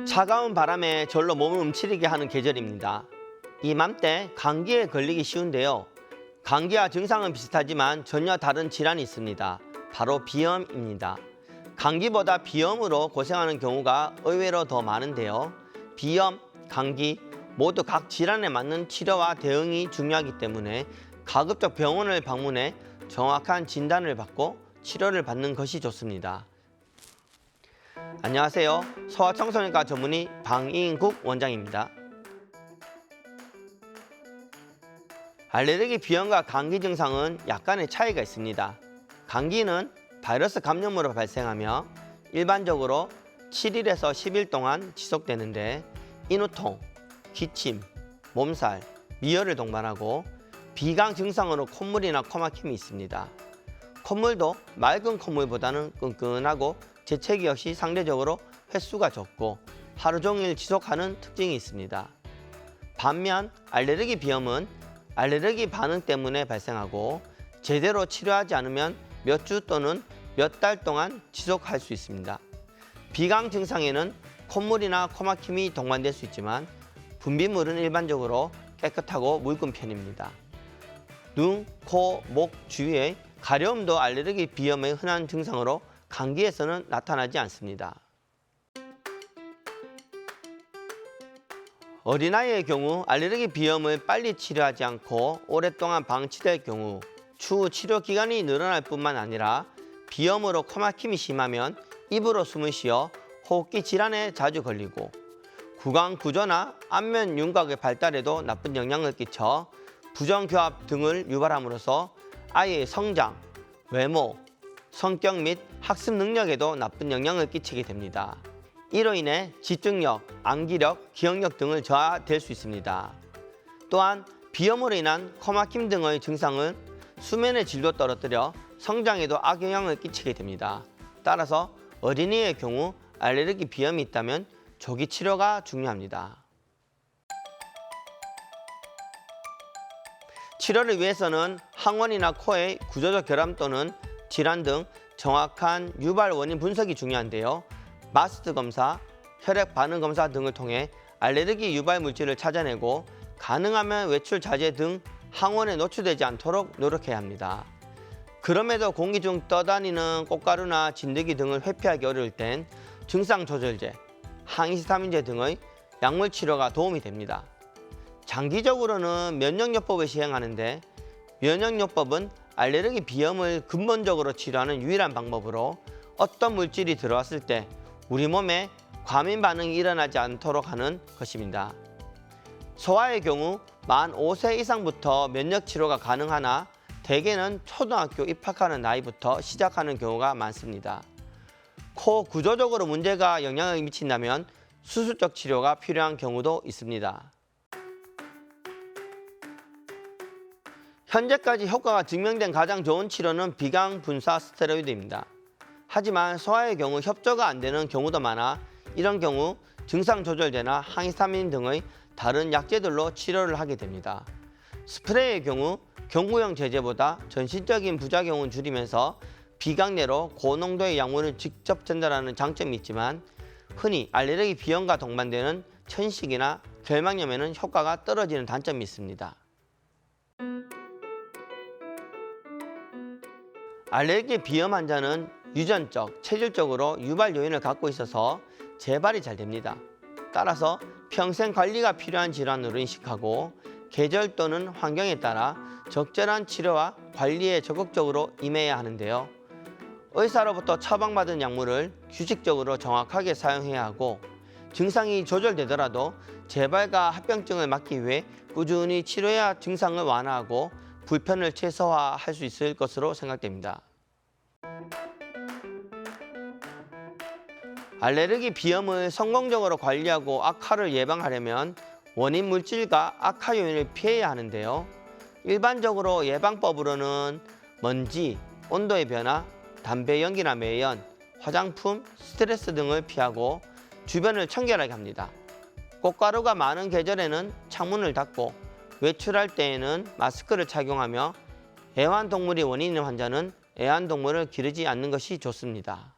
차가운 바람에 절로 몸을 움츠리게 하는 계절입니다. 이맘때 감기에 걸리기 쉬운데요. 감기와 증상은 비슷하지만 전혀 다른 질환이 있습니다. 바로 비염입니다. 감기보다 비염으로 고생하는 경우가 의외로 더 많은데요. 비염, 감기 모두 각 질환에 맞는 치료와 대응이 중요하기 때문에 가급적 병원을 방문해 정확한 진단을 받고 치료를 받는 것이 좋습니다. 안녕하세요. 소아청소년과 전문의 방인국 원장입니다. 알레르기 비염과 감기 증상은 약간의 차이가 있습니다. 감기는 바이러스 감염으로 발생하며 일반적으로 7일에서 10일 동안 지속되는데 인후통, 기침, 몸살, 미열을 동반하고 비강 증상으로 콧물이나 코막힘이 있습니다. 콧물도 맑은 콧물보다는 끈끈하고 재채기 역시 상대적으로 횟수가 적고 하루 종일 지속하는 특징이 있습니다. 반면 알레르기 비염은 알레르기 반응 때문에 발생하고 제대로 치료하지 않으면 몇 주 또는 몇 달 동안 지속할 수 있습니다. 비강 증상에는 콧물이나 코막힘이 동반될 수 있지만 분비물은 일반적으로 깨끗하고 묽은 편입니다. 눈, 코, 목 주위의 가려움도 알레르기 비염의 흔한 증상으로 감기에서는 나타나지 않습니다. 어린아이의 경우 알레르기 비염을 빨리 치료하지 않고 오랫동안 방치될 경우 추후 치료 기간이 늘어날 뿐만 아니라 비염으로 코막힘이 심하면 입으로 숨을 쉬어 호흡기 질환에 자주 걸리고 구강 구조나 안면 윤곽의 발달에도 나쁜 영향을 끼쳐 부정교합 등을 유발함으로써 아이의 성장, 외모, 성격 및 학습 능력에도 나쁜 영향을 끼치게 됩니다. 이로 인해 집중력, 암기력, 기억력 등을 저하될 수 있습니다. 또한 비염으로 인한 코막힘 등의 증상은 수면의 질도 떨어뜨려 성장에도 악영향을 끼치게 됩니다. 따라서 어린이의 경우 알레르기 비염이 있다면 조기 치료가 중요합니다. 치료를 위해서는 항원이나 코의 구조적 결함 또는 질환 등 정확한 유발 원인 분석이 중요한데요. 마스트 검사, 혈액 반응 검사 등을 통해 알레르기 유발 물질을 찾아내고 가능하면 외출 자제 등 항원에 노출되지 않도록 노력해야 합니다. 그럼에도 공기 중 떠다니는 꽃가루나 진드기 등을 회피하기 어려울 땐 증상 조절제, 항히스타민제 등의 약물 치료가 도움이 됩니다. 장기적으로는 면역요법을 시행하는데 면역요법은 알레르기 비염을 근본적으로 치료하는 유일한 방법으로 어떤 물질이 들어왔을 때 우리 몸에 과민 반응이 일어나지 않도록 하는 것입니다. 소아의 경우 만 5세 이상부터 면역 치료가 가능하나 대개는 초등학교 입학하는 나이부터 시작하는 경우가 많습니다. 코 구조적으로 문제가 영향을 미친다면 수술적 치료가 필요한 경우도 있습니다. 현재까지 효과가 증명된 가장 좋은 치료는 비강 분사 스테로이드입니다. 하지만 소아의 경우 협조가 안 되는 경우도 많아 이런 경우 증상 조절제나 항히스타민 등의 다른 약제들로 치료를 하게 됩니다. 스프레이의 경우 경구용 제제보다 전신적인 부작용은 줄이면서 비강내로 고농도의 약물을 직접 전달하는 장점이 있지만 흔히 알레르기 비염과 동반되는 천식이나 결막염에는 효과가 떨어지는 단점이 있습니다. 알레르기 비염 환자는 유전적, 체질적으로 유발 요인을 갖고 있어서 재발이 잘 됩니다. 따라서 평생 관리가 필요한 질환으로 인식하고 계절 또는 환경에 따라 적절한 치료와 관리에 적극적으로 임해야 하는데요. 의사로부터 처방받은 약물을 규칙적으로 정확하게 사용해야 하고 증상이 조절되더라도 재발과 합병증을 막기 위해 꾸준히 치료해야 증상을 완화하고 불편을 최소화할 수 있을 것으로 생각됩니다. 알레르기 비염을 성공적으로 관리하고 악화를 예방하려면 원인 물질과 악화 요인을 피해야 하는데요. 일반적으로 예방법으로는 먼지, 온도의 변화, 담배 연기나 매연, 화장품, 스트레스 등을 피하고 주변을 청결하게 합니다. 꽃가루가 많은 계절에는 창문을 닫고 외출할 때에는 마스크를 착용하며 애완동물이 원인인 환자는 애완동물을 기르지 않는 것이 좋습니다.